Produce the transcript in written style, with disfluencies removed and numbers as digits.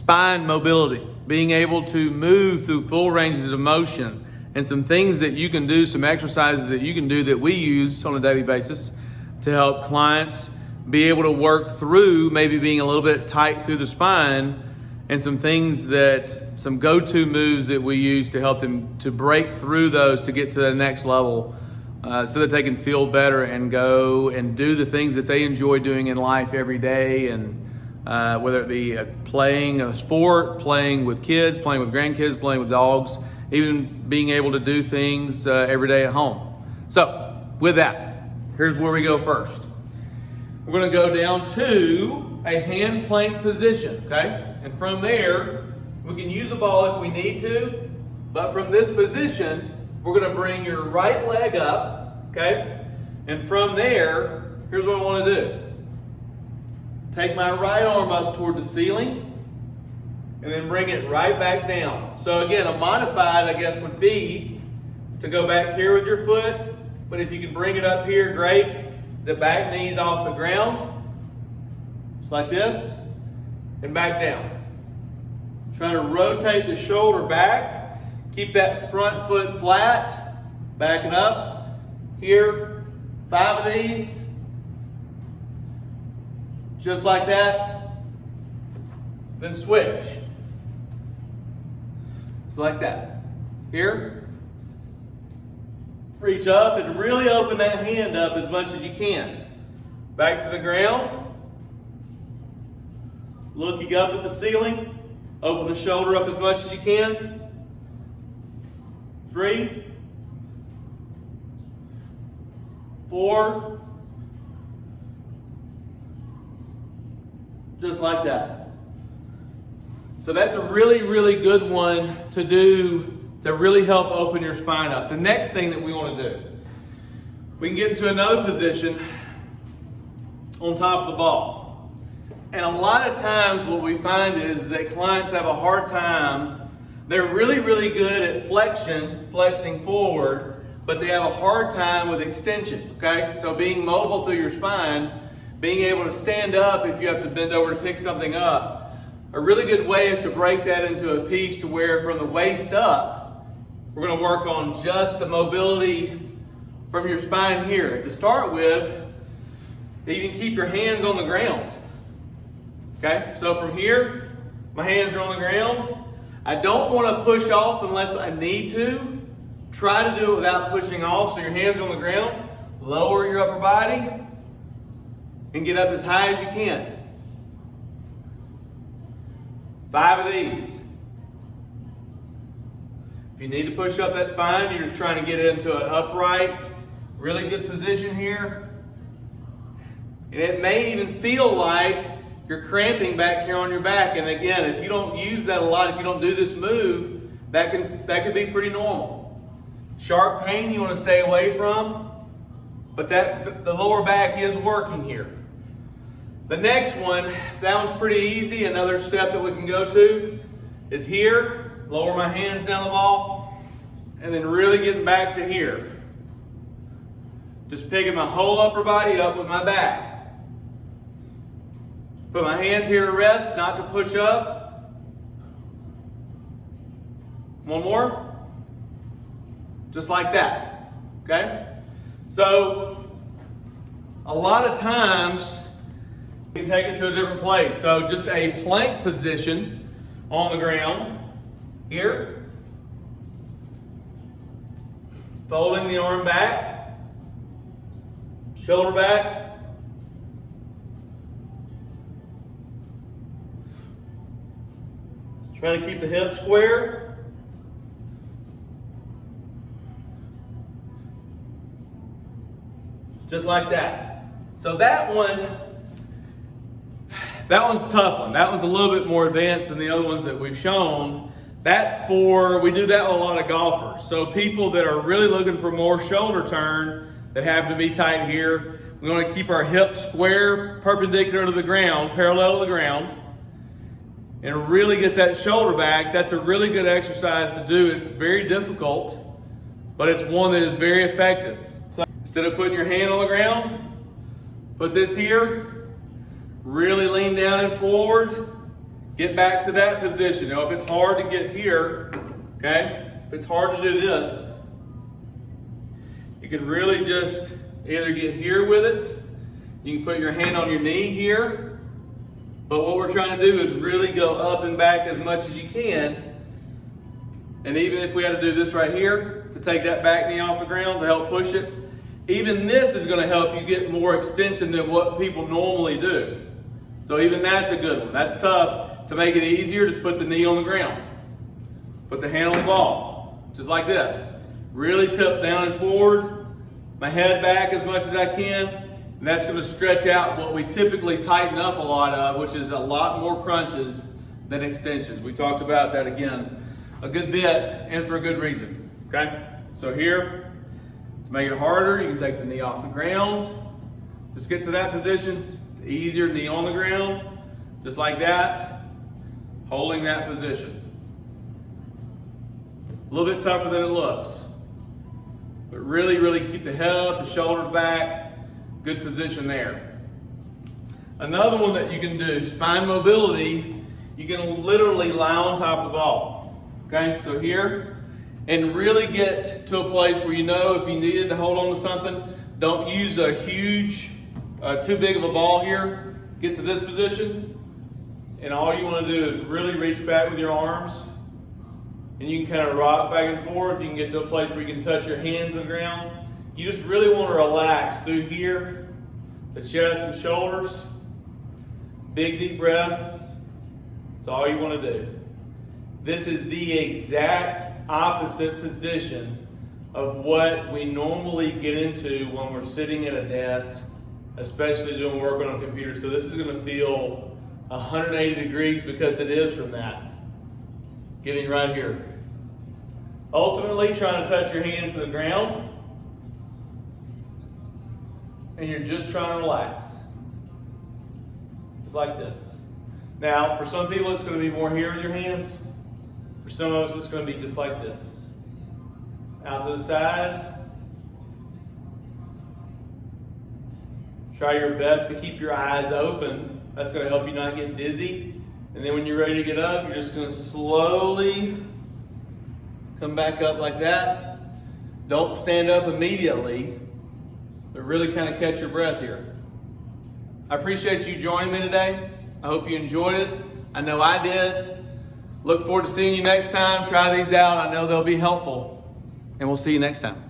spine mobility, being able to move through full ranges of motion, and some things that you can do, some exercises that you can do that we use on a daily basis to help clients be able to work through maybe being a little bit tight through the spine, and some things that, some go-to moves that we use to help them to break through those to get to the next level so that they can feel better and go and do the things that they enjoy doing in life every day. And whether it be playing a sport, playing with kids, playing with grandkids, playing with dogs, even being able to do things every day at home. So with that, here's where we go first. We're going to go down to a hand plank position, okay? And from there, we can use a ball if we need to, but from this position, we're going to bring your right leg up, okay? And from there, here's what I want to do. Take my right arm up toward the ceiling, and then bring it right back down. So again, a modified, I guess, would be to go back here with your foot, but if you can bring it up here, great. The back knee's off the ground, just like this, and back down. Try to rotate the shoulder back. Keep that front foot flat, backing up. Here, 5 of these. Just like that. Then switch. Like that. Here. Reach up and really open that hand up as much as you can. Back to the ground. Looking up at the ceiling. Open the shoulder up as much as you can. 3, 4. Just like that. So that's a really, really good one to do to really help open your spine up. The next thing that we want to do, we can get into another position on top of the ball. And a lot of times what we find is that clients have a hard time. They're really, really good at flexing forward, but they have a hard time with extension, okay? So being mobile through your spine, being able to stand up if you have to bend over to pick something up. A really good way is to break that into a piece to where from the waist up, we're going to work on just the mobility from your spine here. To start with, you can keep your hands on the ground. Okay, so from here, my hands are on the ground. I don't want to push off unless I need to. Try to do it without pushing off, so your hands are on the ground. Lower your upper body and get up as high as you can. 5 of these. If you need to push up, that's fine. You're just trying to get into an upright, really good position here. And it may even feel like you're cramping back here on your back. And again, if you don't use that a lot, if you don't do this move, that could be pretty normal. Sharp pain you want to stay away from, but the lower back is working here. The next one, that one's pretty easy. Another step that we can go to is here. Lower my hands down the ball, and then really getting back to here. Just picking my whole upper body up with my back. Put my hands here to rest, not to push up. One more. Just like that, okay? So, a lot of times, we can take it to a different place. So just a plank position on the ground. Here, folding the arm back, shoulder back, trying to keep the hips square, just like that. So that one's a tough one. That one's a little bit more advanced than the other ones that we've shown. We do that with a lot of golfers. So people that are really looking for more shoulder turn that happen to be tight here, we want to keep our hips square, perpendicular to the ground, parallel to the ground, and really get that shoulder back. That's a really good exercise to do. It's very difficult, but it's one that is very effective. So instead of putting your hand on the ground, put this here, really lean down and forward, Get back to that position. Now, if it's hard to get here, okay, if it's hard to do this, you can really just either get here with it, you can put your hand on your knee here, but what we're trying to do is really go up and back as much as you can. And even if we had to do this right here to take that back knee off the ground to help push it, even this is going to help you get more extension than what people normally do. So even that's a good one. That's tough. To make it easier, just put the knee on the ground. Put the hand on the ball, just like this. Really tip down and forward, my head back as much as I can, and that's going to stretch out what we typically tighten up a lot of, which is a lot more crunches than extensions. We talked about that again a good bit, and for a good reason, okay? So here, to make it harder, you can take the knee off the ground. Just get to that position, easier knee on the ground, just like that, holding that position. A little bit tougher than it looks, but really, really keep the head up, the shoulders back, good position there. Another one that you can do, spine mobility, you can literally lie on top of the ball. Okay, so here, and really get to a place where you know if you needed to hold on to something, don't use a huge, too big of a ball here. Get to this position, and all you want to do is really reach back with your arms, and you can kind of rock back and forth. You can get to a place where you can touch your hands to the ground. You just really want to relax through here, the chest and shoulders. Big deep breaths. That's all you want to do. This is the exact opposite position of what we normally get into when we're sitting at a desk, especially doing work on a computer. So this is going to feel 180 degrees because it is from that. Getting right here. Ultimately, trying to touch your hands to the ground, and you're just trying to relax. Just like this. Now, for some people, it's going to be more here with your hands. For some of us, it's going to be just like this. Out to the side. Try your best to keep your eyes open. That's going to help you not get dizzy. And then when you're ready to get up, you're just going to slowly come back up like that. Don't stand up immediately, but really kind of catch your breath here. I appreciate you joining me today. I hope you enjoyed it. I know I did. Look forward to seeing you next time. Try these out. I know they'll be helpful. And we'll see you next time.